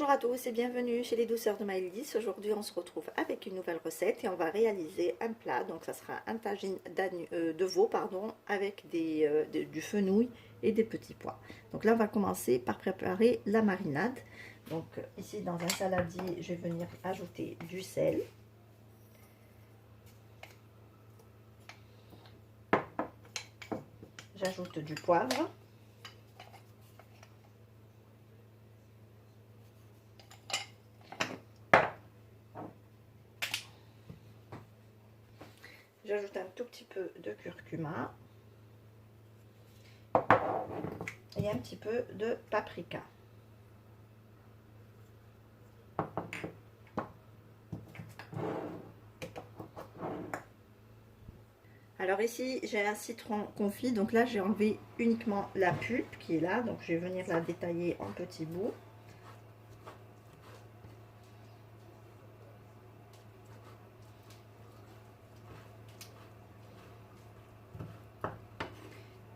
Bonjour à tous et bienvenue chez les douceurs de Maëlys. Aujourd'hui on se retrouve avec une nouvelle recette et on va réaliser un plat. Donc ça sera un tagine de veau avec du fenouil et des petits pois. Donc là on va commencer par préparer la marinade. Donc ici dans un saladier je vais venir ajouter du sel. J'ajoute du poivre. J'ajoute un tout petit peu de curcuma et un petit peu de paprika. Alors ici j'ai un citron confit, donc là j'ai enlevé uniquement la pulpe qui est là, donc je vais venir la détailler en petits bouts.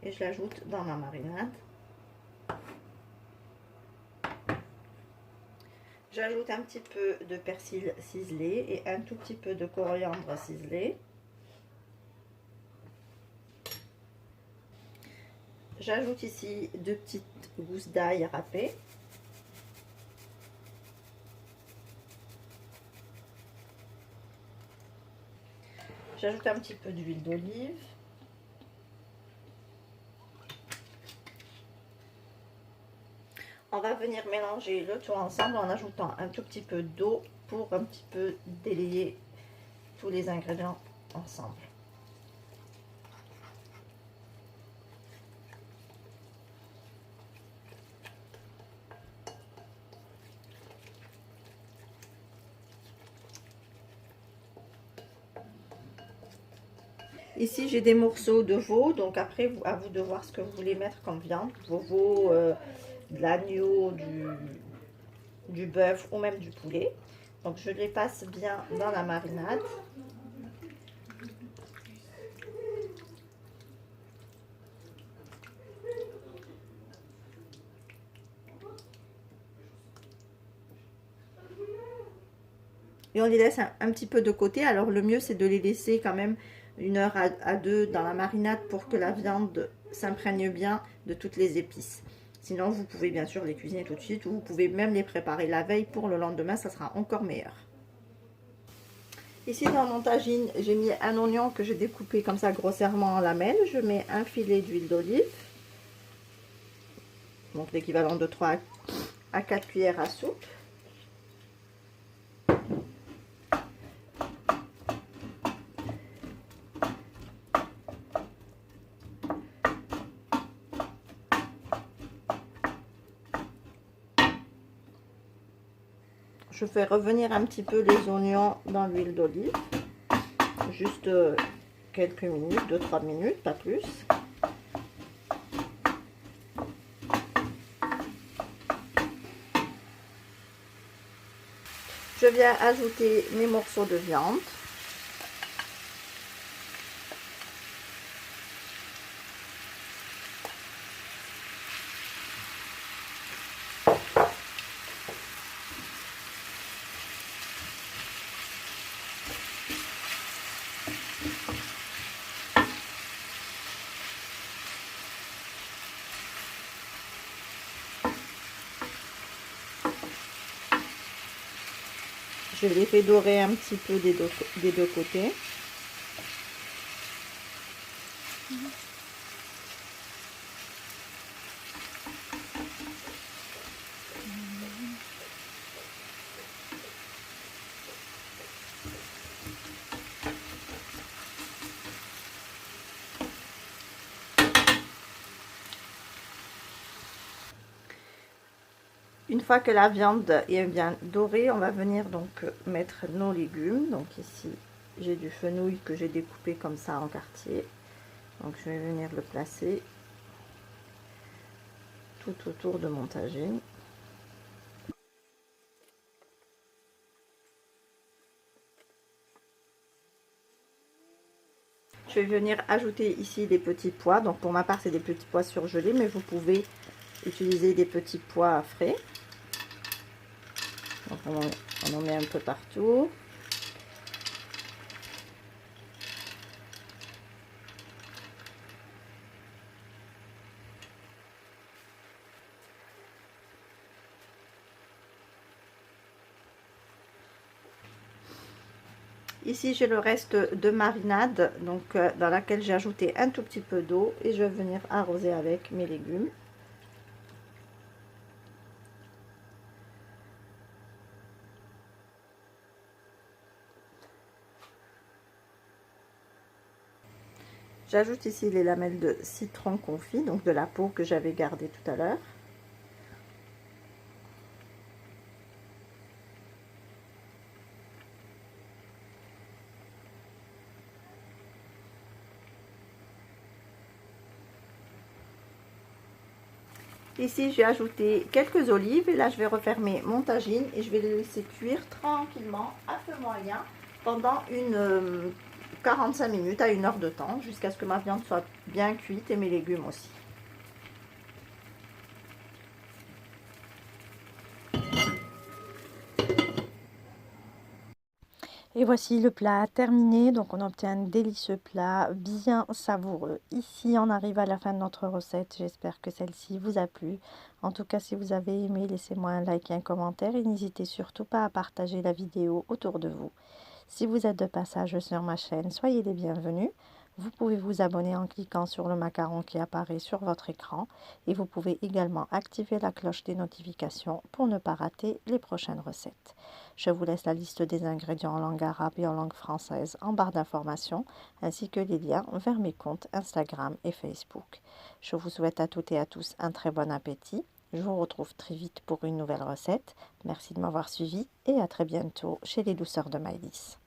Et je l'ajoute dans ma marinade. J'ajoute un petit peu de persil ciselé et un tout petit peu de coriandre ciselé. J'ajoute ici 2 petites gousses d'ail râpées. J'ajoute un petit peu d'huile d'olive. On va venir mélanger le tout ensemble en ajoutant un tout petit peu d'eau pour un petit peu délayer tous les ingrédients ensemble. Ici j'ai des morceaux de veau, donc après à vous de voir ce que vous voulez mettre comme viande, vos veaux, de l'agneau, du bœuf ou même du poulet. Donc je les passe bien dans la marinade. Et on les laisse un petit peu de côté. Alors le mieux c'est de les laisser quand même 1 heure à 2 dans la marinade pour que la viande s'imprègne bien de toutes les épices. Sinon vous pouvez bien sûr les cuisiner tout de suite ou vous pouvez même les préparer la veille pour le lendemain, ça sera encore meilleur. Ici dans mon tagine j'ai mis un oignon que j'ai découpé comme ça grossièrement en lamelles. Je mets un filet d'huile d'olive, donc l'équivalent de 3 à 4 cuillères à soupe. Je fais revenir un petit peu les oignons dans l'huile d'olive, juste quelques minutes, 2-3 minutes, pas plus. Je viens ajouter mes morceaux de viande. Je les fais dorer un petit peu des deux côtés. Une fois que la viande est bien dorée, on va venir donc mettre nos légumes. Donc ici, j'ai du fenouil que j'ai découpé comme ça en quartiers. Donc je vais venir le placer tout autour de mon tagine. Je vais venir ajouter ici des petits pois. Donc pour ma part, c'est des petits pois surgelés, mais vous pouvez utiliser des petits pois frais. On en met un peu partout. Ici, j'ai le reste de marinade, donc dans laquelle j'ai ajouté un tout petit peu d'eau et je vais venir arroser avec mes légumes. J'ajoute ici les lamelles de citron confit, donc de la peau que j'avais gardée tout à l'heure. Ici, j'ai ajouté quelques olives et là, je vais refermer mon tagine et je vais les laisser cuire tranquillement à feu moyen pendant 45 minutes à 1 heure de temps jusqu'à ce que ma viande soit bien cuite et mes légumes aussi. Et voici le plat terminé, donc on obtient un délicieux plat bien savoureux. Ici on arrive à la fin de notre recette, j'espère que celle-ci vous a plu. En tout cas si vous avez aimé, laissez-moi un like et un commentaire et n'hésitez surtout pas à partager la vidéo autour de vous. Si vous êtes de passage sur ma chaîne, soyez les bienvenus. Vous pouvez vous abonner en cliquant sur le macaron qui apparaît sur votre écran et vous pouvez également activer la cloche des notifications pour ne pas rater les prochaines recettes. Je vous laisse la liste des ingrédients en langue arabe et en langue française en barre d'informations ainsi que les liens vers mes comptes Instagram et Facebook. Je vous souhaite à toutes et à tous un très bon appétit. Je vous retrouve très vite pour une nouvelle recette. Merci de m'avoir suivi et à très bientôt chez les douceurs de Maëlys.